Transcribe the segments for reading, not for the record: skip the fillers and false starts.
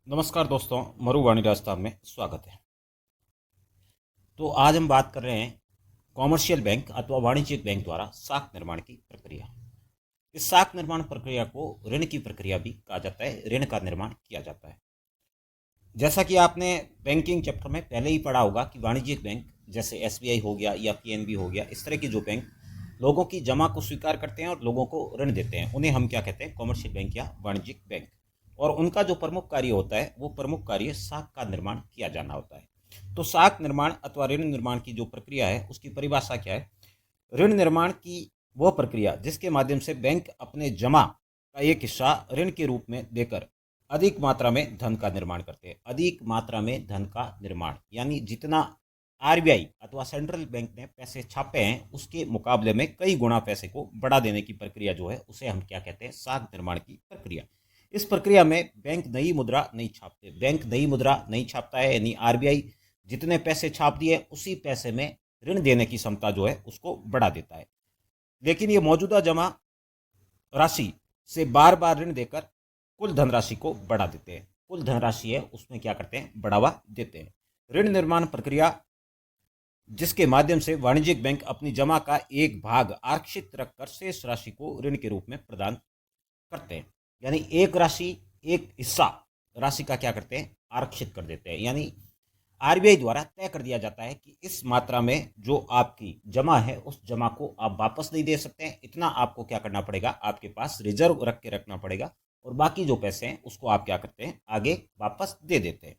नमस्कार दोस्तों, मरुवाणी राजस्थान में स्वागत है। तो आज हम बात कर रहे हैं कॉमर्शियल बैंक अथवा वाणिज्यिक बैंक द्वारा साख निर्माण की प्रक्रिया। इस साख निर्माण प्रक्रिया को ऋण की प्रक्रिया भी कहा जाता है। ऋण का निर्माण किया जाता है। जैसा कि आपने बैंकिंग चैप्टर में पहले ही पढ़ा होगा कि वाणिज्यिक बैंक जैसे एसबीआई हो गया या पीएनबी हो गया, इस तरह की जो बैंक लोगों की जमा को स्वीकार करते हैं और लोगों को ऋण देते हैं, उन्हें हम क्या कहते हैं? कॉमर्शियल बैंक या वाणिज्यिक बैंक। और उनका जो प्रमुख कार्य होता है वो प्रमुख कार्य साख का निर्माण किया जाना होता है। तो साख निर्माण अथवा ऋण निर्माण की जो प्रक्रिया है उसकी परिभाषा क्या है? ऋण निर्माण की वह प्रक्रिया जिसके माध्यम से बैंक अपने जमा का एक हिस्सा ऋण के रूप में देकर अधिक मात्रा में धन का निर्माण करते हैं। अधिक मात्रा में धन का निर्माण यानी जितना आरबीआई अथवा सेंट्रल बैंक ने पैसे छापे हैं उसके मुकाबले में कई गुना पैसे को बढ़ा देने की प्रक्रिया जो है उसे हम क्या कहते हैं? साख निर्माण की प्रक्रिया। इस प्रक्रिया में बैंक नई मुद्रा नहीं छापते। बैंक नई मुद्रा नहीं छापता है यानी आरबीआई जितने पैसे छाप दिए उसी पैसे में ऋण देने की क्षमता जो है उसको बढ़ा देता है। लेकिन ये मौजूदा जमा राशि से बार बार ऋण देकर कुल धनराशि को बढ़ा देते हैं। कुल धनराशि है उसमें क्या करते हैं? बढ़ावा देते हैं। ऋण निर्माण प्रक्रिया जिसके माध्यम से वाणिज्यिक बैंक अपनी जमा का एक भाग आरक्षित रखकर शेष राशि को ऋण के रूप में प्रदान करते हैं। यानी एक राशि, एक हिस्सा राशि का क्या करते हैं? आरक्षित कर देते हैं। यानी आरबीआई द्वारा तय कर दिया जाता है कि इस मात्रा में जो आपकी जमा है उस जमा को आप वापस नहीं दे सकते हैं। इतना आपको क्या करना पड़ेगा? आपके पास रिजर्व रख के रखना पड़ेगा और बाकी जो पैसे हैं उसको आप क्या करते हैं? आगे वापस दे देते हैं।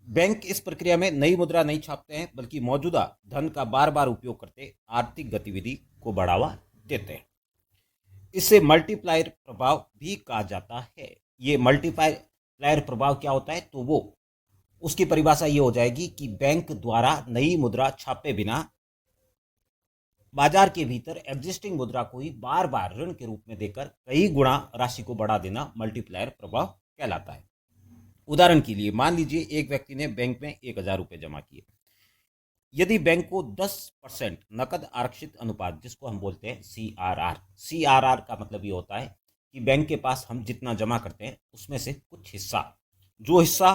बैंक इस प्रक्रिया में नई मुद्रा नहीं छापते हैं बल्कि मौजूदा धन का बार बार उपयोग करते आर्थिक गतिविधि को बढ़ावा देते हैं। इसे मल्टीप्लायर प्रभाव भी कहा जाता है। ये मल्टीप्लायर प्रभाव क्या होता है? तो वो उसकी परिभाषा ये हो जाएगी कि बैंक द्वारा नई मुद्रा छापे बिना बाजार के भीतर एग्जिस्टिंग मुद्रा को ही बार बार ऋण के रूप में देकर कई गुणा राशि को बढ़ा देना मल्टीप्लायर प्रभाव कहलाता है। उदाहरण के लिए मान लीजिए एक व्यक्ति ने बैंक में 1,000 रुपये जमा किए। यदि बैंक को 10% नकद आरक्षित अनुपात जिसको हम बोलते हैं सीआरआर का मतलब ये होता है कि बैंक के पास हम जितना जमा करते हैं उसमें से कुछ हिस्सा, जो हिस्सा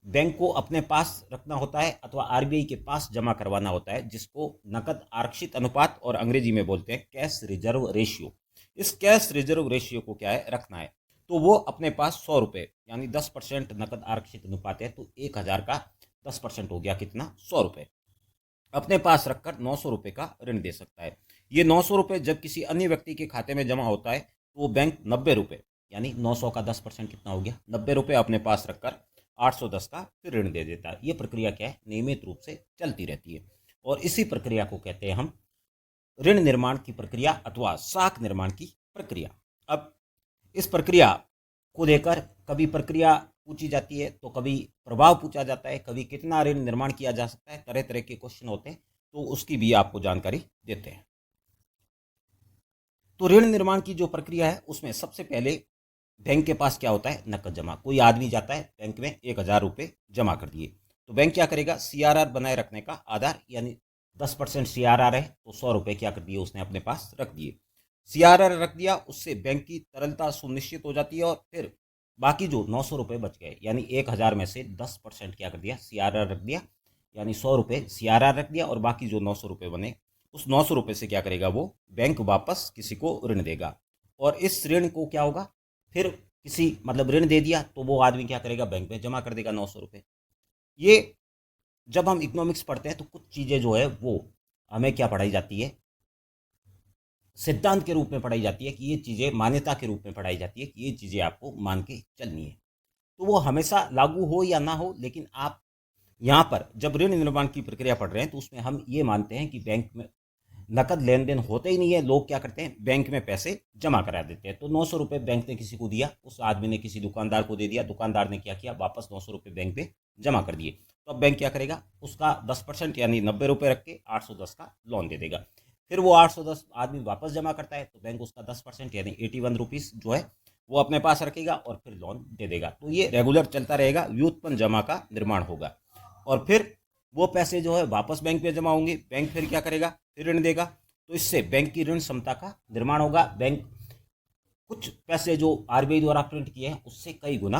बैंक को अपने पास रखना होता है अथवा आरबीआई के पास जमा करवाना होता है, जिसको नकद आरक्षित अनुपात और अंग्रेजी में बोलते हैं कैश रिजर्व रेशियो। इस कैश रिजर्व रेशियो को क्या है? रखना है। तो वो अपने पास 100 रुपये यानी 10% नकद आरक्षित अनुपात है तो 1,000 का 10% हो गया कितना? 100 रुपये अपने पास रखकर 900 रुपये का ऋण दे सकता है। ये 900 रुपये जब किसी अन्य व्यक्ति के खाते में जमा होता है तो वो बैंक 90 रुपये यानी 900 का 10% कितना हो गया? 90 रुपये अपने पास रखकर 810 का फिर ऋण दे देता है। ये प्रक्रिया क्या है? नियमित रूप से चलती रहती है और इसी प्रक्रिया को कहते हैं हम ऋण निर्माण की प्रक्रिया अथवा साख निर्माण की प्रक्रिया। अब इस प्रक्रिया को लेकर कभी प्रक्रिया पूछी जाती है तो कभी प्रभाव पूछा जाता है, कभी कितना ऋण निर्माण किया जा सकता है, तरह तरह के क्वेश्चन होते हैं तो उसकी भी आपको जानकारी देते हैं। तो ऋण निर्माण की जो प्रक्रिया है उसमें सबसे पहले बैंक के पास क्या होता है? नकद जमा। कोई आदमी जाता है बैंक में 1,000 रुपये जमा कर दिए तो बैंक क्या करेगा? सीआरआर बनाए रखने का आधार यानी 10% सीआरआर है तो 100 रुपये क्या कर दिए उसने अपने पास रख दिए। सीआरआर रख दिया, उससे बैंक की तरलता सुनिश्चित हो जाती है और फिर बाकी जो 900 रुपये बच गए यानी 1,000 में से 10% क्या कर दिया? सीआरआर रख दिया यानी 100 रुपये सीआरआर रख दिया और बाकी जो 900 रुपये बने उस 900 रुपये से क्या करेगा? वो बैंक वापस किसी को ऋण देगा और इस ऋण को क्या होगा? फिर किसी मतलब ऋण दे दिया तो वो आदमी क्या करेगा? बैंक में जमा कर देगा 900 रुपये। ये जब हम इकोनॉमिक्स पढ़ते हैं तो कुछ चीज़ें जो है वो हमें क्या पढ़ाई जाती है? सिद्धांत के रूप में पढ़ाई जाती है कि ये चीज़ें मान्यता के रूप में पढ़ाई जाती है कि ये चीज़ें आपको मान के चलनी है। तो वो हमेशा लागू हो या ना हो, लेकिन आप यहाँ पर जब ऋण निर्माण की प्रक्रिया पढ़ रहे हैं तो उसमें हम ये मानते हैं कि बैंक में नकद लेन देन होते ही नहीं है। लोग क्या करते हैं? बैंक में पैसे जमा करा देते हैं। तो 900 रुपये बैंक ने किसी को दिया, उस आदमी ने किसी दुकानदार को दे दिया, दुकानदार ने क्या किया? वापस 900 रुपये बैंक में जमा कर दिए। तो अब बैंक क्या करेगा? उसका 10% यानी 90 रुपये रख के 810 का लोन दे देगा। फिर वो 810 आदमी वापस जमा करता है तो बैंक उसका 10% यानी 81 रुपीज़ जो है वो अपने पास रखेगा और फिर लोन दे देगा। तो ये रेगुलर चलता रहेगा, व्युत्पन्न जमा का निर्माण होगा और फिर वो पैसे जो है वापस बैंक में जमा होंगे। बैंक फिर क्या करेगा? फिर ऋण देगा। तो इससे बैंक की ऋण क्षमता का निर्माण होगा। बैंक कुछ पैसे जो आरबीआई द्वारा प्रिंट किए हैं उससे कई गुना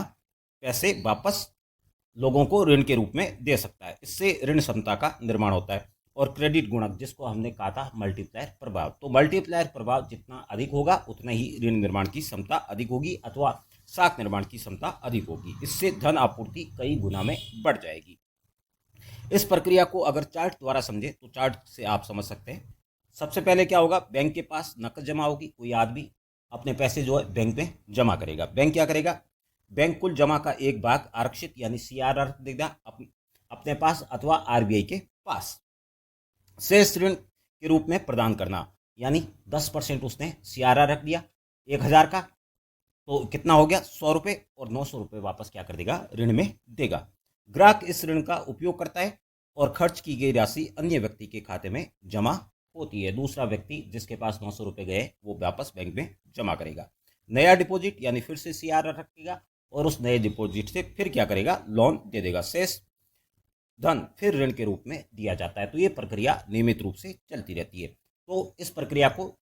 पैसे वापस लोगों को ऋण के रूप में दे सकता है। इससे ऋण क्षमता का निर्माण होता है। और क्रेडिट गुणक, जिसको हमने कहा था मल्टीप्लायर प्रभाव, तो मल्टीप्लायर प्रभाव जितना अधिक होगा उतना ही ऋण निर्माण की क्षमता अधिक होगी अथवा साख निर्माण की क्षमता अधिक होगी। इससे धन आपूर्ति कई गुना में बढ़ जाएगी। इस प्रक्रिया को अगर चार्ट द्वारा समझे तो चार्ट से आप समझ सकते हैं। सबसे पहले क्या होगा, बैंक के पास नकद जमा होगी। कोई आदमी अपने पैसे जो है बैंक में जमा करेगा। बैंक क्या करेगा, बैंक कुल जमा का एक भाग आरक्षित यानी सीआरआर देगा अपने पास अथवा आरबीआई के पास। शेष ऋण के रूप में प्रदान करना, यानी 10% उसने सीआरआर रख दिया 1000 का, तो कितना हो गया 100 रुपये, और 900 रुपये वापस क्या कर देगा, ऋण में देगा। ग्राहक इस ऋण का उपयोग करता है और खर्च की गई राशि अन्य व्यक्ति के खाते में जमा होती है। दूसरा व्यक्ति जिसके पास 900 रुपये गए वो वापस बैंक में जमा करेगा। नया डिपॉजिट यानी फिर से सीआरआर रखेगा और उस नए डिपॉजिट से फिर क्या करेगा, लोन दे देगा। शेष धन फिर ऋण के रूप में दिया जाता है। तो ये प्रक्रिया नियमित रूप से चलती रहती है। तो इस प्रक्रिया को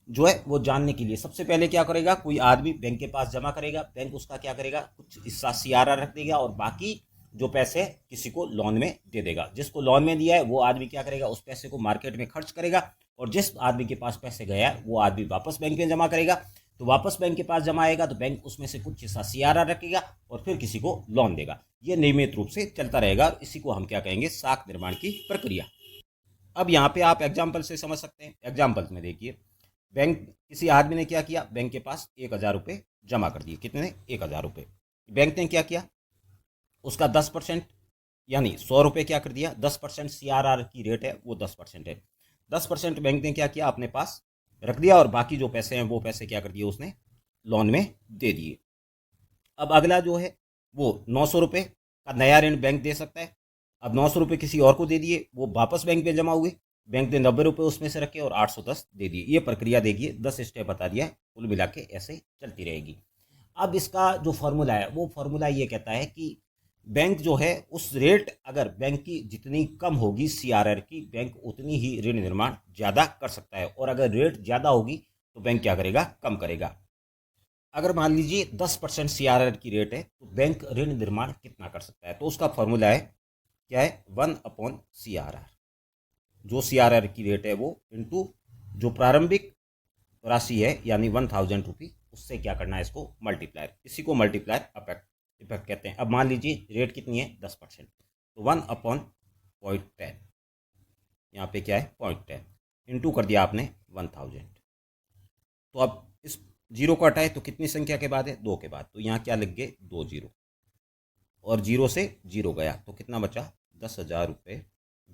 जो है वो जानने के लिए सबसे पहले क्या करेगा, कोई आदमी बैंक के पास जमा करेगा, बैंक उसका क्या करेगा, कुछ हिस्सा सीआरआर रख देगा और बाकी जो पैसे किसी को लोन में दे देगा। जिसको लोन में दिया है वो आदमी क्या करेगा, उस पैसे को मार्केट में खर्च करेगा, और जिस आदमी के पास पैसे गया है वो आदमी वापस बैंक में जमा करेगा। तो वापस बैंक के पास जमा आएगा तो बैंक उसमें से कुछ हिस्सा सीआरआर रखेगा और फिर किसी को लोन देगा। ये नियमित रूप से चलता रहेगा और इसी को हम क्या कहेंगे, साख निर्माण की प्रक्रिया। अब यहाँ पे आप एग्जाम्पल से समझ सकते हैं। एग्जाम्पल में देखिए, बैंक किसी आदमी ने क्या किया, बैंक के पास 1000 रुपये जमा कर दिए। कितने, 1000 रुपये। बैंक ने क्या किया, उसका 10% यानी 100 रुपये क्या कर दिया, 10% सीआरआर की रेट है वो 10% है। 10% बैंक ने क्या किया, अपने पास रख दिया और बाकी जो पैसे हैं वो पैसे क्या कर दिए, उसने लोन में दे दिए। अब अगला जो है वो 900 रुपये का नया ऋण बैंक दे सकता है। अब 900 रुपये किसी और को दे दिए, वो वापस बैंक में जमा हुए। बैंक ने 90 रुपये उसमें से रखे और 810 दे दिए। ये प्रक्रिया देखिए 10 स्टेप बता दिया, कुल मिला के ऐसे चलती रहेगी। अब इसका जो फॉर्मूला है वो फॉर्मूला ये कहता है कि बैंक जो है उस रेट, अगर बैंक की जितनी कम होगी सीआरआर की, बैंक उतनी ही ऋण निर्माण ज़्यादा कर सकता है, और अगर रेट ज़्यादा होगी तो बैंक क्या करेगा, कम करेगा। अगर मान लीजिए 10% सीआरआर की रेट है तो बैंक ऋण निर्माण कितना कर सकता है, तो उसका फॉर्मूला है क्या है, 1/CRR। जो सीआरआर की रेट है वो इंटू जो प्रारंभिक राशि है यानी 1000 रुपी, उससे क्या करना है, इसको मल्टीप्लायर, इसी को मल्टीप्लायर इफेक्ट कहते हैं। अब मान लीजिए रेट कितनी है, 10%, तो 1/0.10, यहाँ पे क्या है 0.10, इंटू कर दिया आपने 1000। तो अब इस जीरो को हटाए तो कितनी संख्या के बाद है, 2 के बाद, तो यहाँ क्या लग गए, 2 जीरो, और जीरो से जीरो गया तो कितना बचा, 10,000 रुपये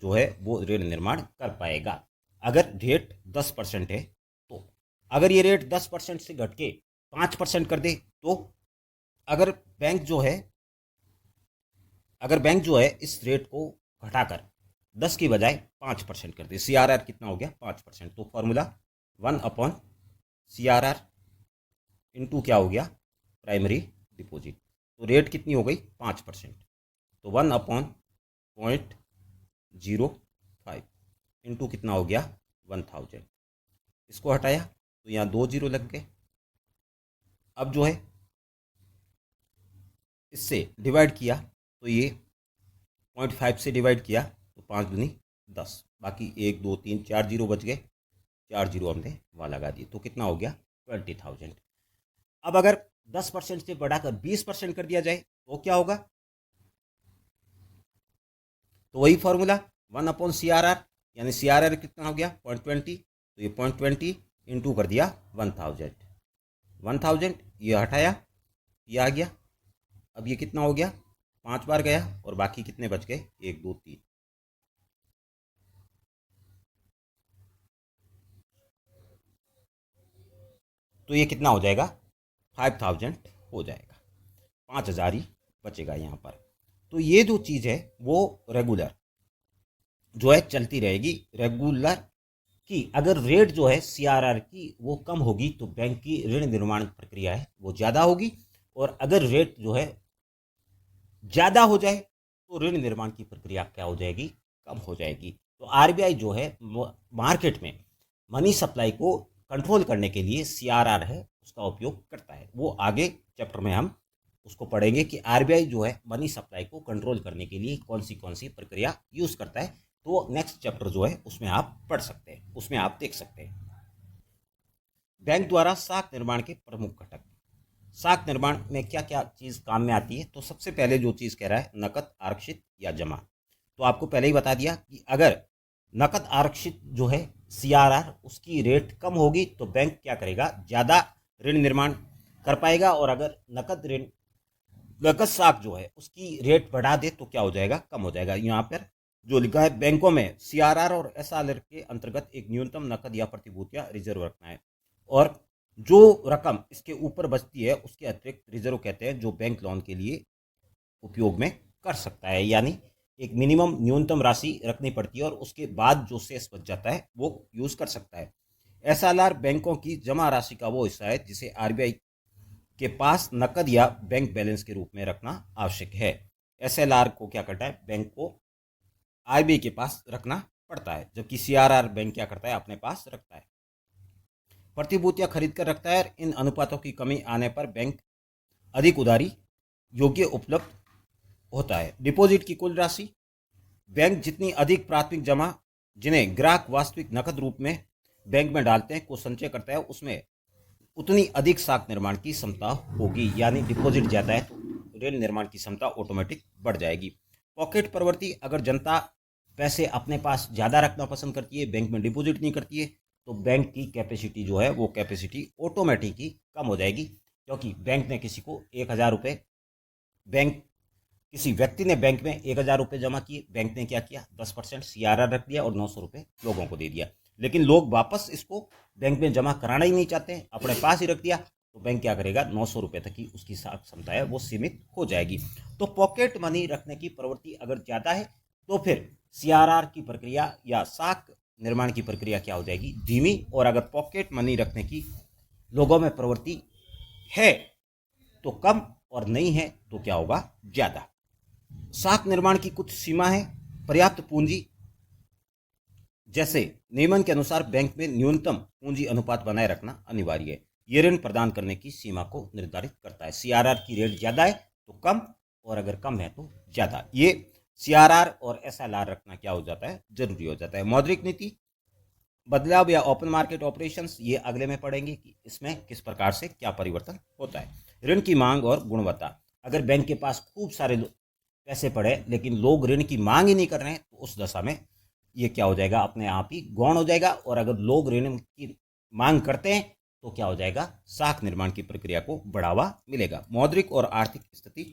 जो है वो ऋण निर्माण कर पाएगा। अगर रेट 10% है तो अगर ये रेट 10% से घट के 5% कर दे, तो अगर बैंक जो है इस रेट को घटाकर 10 की बजाय 5% कर दे, सीआरआर कितना हो गया, 5%, तो फॉर्मूला 1/CRR इंटू क्या हो गया, प्राइमरी डिपॉजिट। तो रेट कितनी हो गई, 5%, तो 1/0.05 इंटू कितना हो गया, 1000। इसको हटाया तो यहाँ 2 जीरो लग गए। अब जो है इससे डिवाइड किया तो ये 0.5 से डिवाइड किया तो 5 दूनी 10, बाकी 1 2 3 4 जीरो बच गए, 4 जीरो हमने वहाँ लगा दिए, तो कितना हो गया, 20,000। अब अगर 10% से बढ़ाकर 20% कर दिया जाए तो क्या होगा, तो वही फॉर्मूला 1/CRR, यानी सीआरआर कितना हो गया, 0.20, तो ये 0.20 इंटू कर दिया 1000 ये हटाया, ये आ गया। अब ये कितना हो गया, 5 बार गया और बाकी कितने बच गए, 1 2 3, तो ये कितना हो जाएगा, 5000 हो जाएगा, 5000 ही बचेगा यहाँ पर। तो ये जो चीज़ है वो रेगुलर जो है चलती रहेगी। रेगुलर की अगर रेट जो है सीआरआर की वो कम होगी तो बैंक की ऋण निर्माण प्रक्रिया है वो ज़्यादा होगी, और अगर रेट जो है ज़्यादा हो जाए तो ऋण निर्माण की प्रक्रिया क्या हो जाएगी, कम हो जाएगी। तो आरबीआई जो है मार्केट में मनी सप्लाई को कंट्रोल करने के लिए सीआरआर है उसका उपयोग करता है, वो आगे चैप्टर में हम उसको पढ़ेंगे कि आरबीआई जो है मनी सप्लाई को कंट्रोल करने के लिए कौन सी प्रक्रिया यूज़ करता है। तो नेक्स्ट चैप्टर जो है उसमें आप पढ़ सकते हैं, उसमें आप देख सकते हैं। बैंक द्वारा साख निर्माण के प्रमुख घटक। साख निर्माण में क्या क्या चीज़ काम में आती है। तो सबसे पहले जो चीज़ कह रहा है नकद आरक्षित या जमा। तो आपको पहले ही बता दिया कि अगर नकद आरक्षित जो है सीआरआर उसकी रेट कम होगी तो बैंक क्या करेगा, ज़्यादा ऋण निर्माण कर पाएगा। और अगर नकद साख जो है उसकी रेट बढ़ा दे तो क्या हो जाएगा, कम हो जाएगा। यहाँ पर जो लिखा है बैंकों में सीआरआर और एसआरआर के अंतर्गत एक न्यूनतम नकद या प्रतिभूतियां रिजर्व रखना है, और जो रकम इसके ऊपर बचती है उसके अतिरिक्त रिजर्व कहते हैं, जो बैंक लोन के लिए उपयोग में कर सकता है। यानी एक मिनिमम न्यूनतम राशि रखनी पड़ती है और उसके बाद जो शेष बच जाता है वो यूज कर सकता है। एसएलआर बैंकों की जमा राशि का वो हिस्सा है जिसे आरबीआई के पास नकद या बैंक बैलेंस के रूप में रखना आवश्यक है। एसएलआर को क्या करता है, बैंक को आरबीआई के पास रखना पड़ता है, जबकि सीआरआर बैंक क्या करता है, अपने पास रखता है। प्रतिभूतियां खरीद कर रखता है। इन अनुपातों की कमी आने पर बैंक अधिक उधारी योग्य उपलब्ध होता है। डिपॉजिट की कुल राशि। बैंक जितनी अधिक प्राथमिक जमा जिन्हें ग्राहक वास्तविक नकद रूप में बैंक में डालते हैं को संचय करता है, उसमें उतनी अधिक साख निर्माण की क्षमता होगी। यानी डिपॉजिट ज़्यादा है तो ऋण निर्माण की क्षमता ऑटोमेटिक बढ़ जाएगी। पॉकेट प्रवृत्ति। अगर जनता पैसे अपने पास ज़्यादा रखना पसंद करती है, बैंक में डिपॉजिट नहीं करती है, तो बैंक की कैपेसिटी जो है वो कैपेसिटी ऑटोमेटिक ही कम हो जाएगी। क्योंकि बैंक ने किसी को 1,000 रुपये, किसी व्यक्ति ने बैंक में 1,000 रुपये जमा किए, बैंक ने क्या किया, 10% सीआरआर रख दिया और 900 रुपये लोगों को दे दिया। लेकिन लोग वापस इसको बैंक में जमा कराना ही नहीं चाहते हैं, अपने पास ही रख दिया, तो बैंक क्या करेगा, 900 रुपये तक ही उसकी क्षमता है वो सीमित हो जाएगी। तो पॉकेट मनी रखने की प्रवृत्ति अगर ज़्यादा है तो फिर सीआरआर की प्रक्रिया या साख निर्माण की प्रक्रिया क्या हो जाएगी, धीमी। और अगर पॉकेट मनी रखने की लोगों में प्रवृत्ति है तो कम, और नहीं है तो क्या होगा, ज़्यादा। साख निर्माण की कुछ सीमा है। पर्याप्त पूंजी। जैसे नियमन के अनुसार बैंक में न्यूनतम पूंजी अनुपात बनाए रखना अनिवार्य है। ये ऋण प्रदान करने की सीमा को निर्धारित करता है। सीआरआर की रेट ज़्यादा है तो कम, और अगर कम है तो ज़्यादा। ये सीआरआर और एसएलआर रखना क्या हो जाता है, जरूरी हो जाता है। मौद्रिक नीति। बदलाव या ओपन मार्केट ऑपरेशंस, ये अगले में पढ़ेंगे कि इसमें किस प्रकार से क्या परिवर्तन होता है। ऋण की मांग और गुणवत्ता। अगर बैंक के पास खूब सारे पैसे पड़े लेकिन लोग ऋण की मांग ही नहीं कर रहे हैं तो उस दशा में ये क्या हो जाएगा, अपने आप ही गौण हो जाएगा। और अगर लोग ऋण की मांग करते हैं तो क्या हो जाएगा, साख निर्माण की प्रक्रिया को बढ़ावा मिलेगा। मौद्रिक और आर्थिक स्थिति।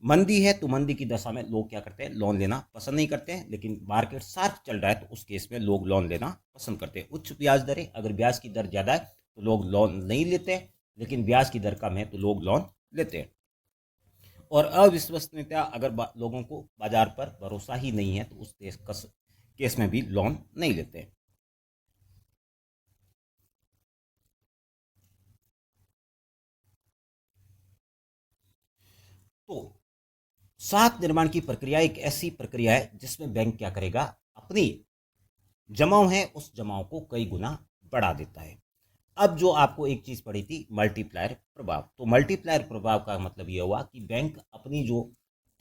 मंदी है तो मंदी की दशा में लोग क्या करते हैं, लोन लेना पसंद नहीं करते हैं, लेकिन मार्केट शार्प चल रहा है तो उस केस में लोग लोन लेना पसंद करते हैं। उच्च ब्याज दरें। अगर ब्याज की दर ज़्यादा है तो लोग लोन नहीं लेते हैं, लेकिन ब्याज की दर कम है तो लोग लोन लेते हैं। और अविश्वसनीयता। अगर लोगों को बाजार पर भरोसा ही नहीं है तो उस केस में भी लोन नहीं लेते हैं। तो साख निर्माण की प्रक्रिया एक ऐसी प्रक्रिया है जिसमें बैंक क्या करेगा, अपनी जमाओं है उस जमाओं को कई गुना बढ़ा देता है। अब जो आपको एक चीज पढ़ी थी, मल्टीप्लायर प्रभाव। तो मल्टीप्लायर प्रभाव का मतलब ये हुआ कि बैंक अपनी जो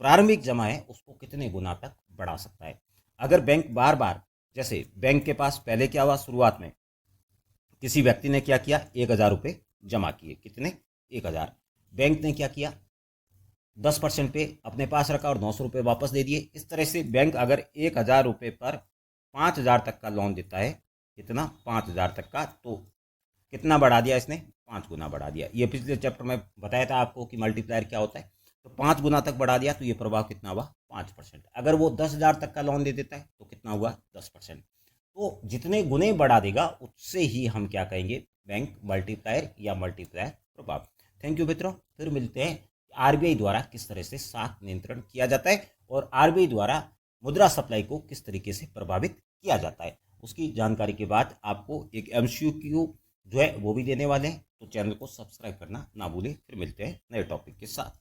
प्रारंभिक जमा है उसको कितने गुना तक बढ़ा सकता है। अगर बैंक बार बार, जैसे बैंक के पास पहले क्या हुआ, शुरुआत में किसी व्यक्ति ने क्या किया, 1,000 रुपये जमा किए। कितने, 1,000। बैंक ने क्या किया, 10% पे अपने पास रखा और 900 रुपये वापस दे दिए। इस तरह से बैंक अगर 1,000 रुपये पर 5,000 तक का लोन देता है, कितना, 5,000 तक का, तो कितना बढ़ा दिया इसने, 5 गुना बढ़ा दिया। ये पिछले चैप्टर में बताया था आपको कि मल्टीप्लायर क्या होता है। तो 5 गुना तक बढ़ा दिया तो ये प्रभाव कितना हुआ, 5%। अगर वो 10,000 तक का लोन दे देता है तो कितना हुआ, 10%। तो जितने गुने बढ़ा देगा उससे ही हम क्या कहेंगे, बैंक मल्टीप्लायर या मल्टीप्लायर प्रभाव। थैंक यू मित्रों, फिर मिलते हैं आरबीआई द्वारा किस तरह से साख नियंत्रण किया जाता है और आरबीआई द्वारा मुद्रा सप्लाई को किस तरीके से प्रभावित किया जाता है। उसकी जानकारी के बाद आपको एक एमसीक्यू जो है वो भी देने वाले हैं, तो चैनल को सब्सक्राइब करना ना भूलें। फिर मिलते हैं नए टॉपिक के साथ।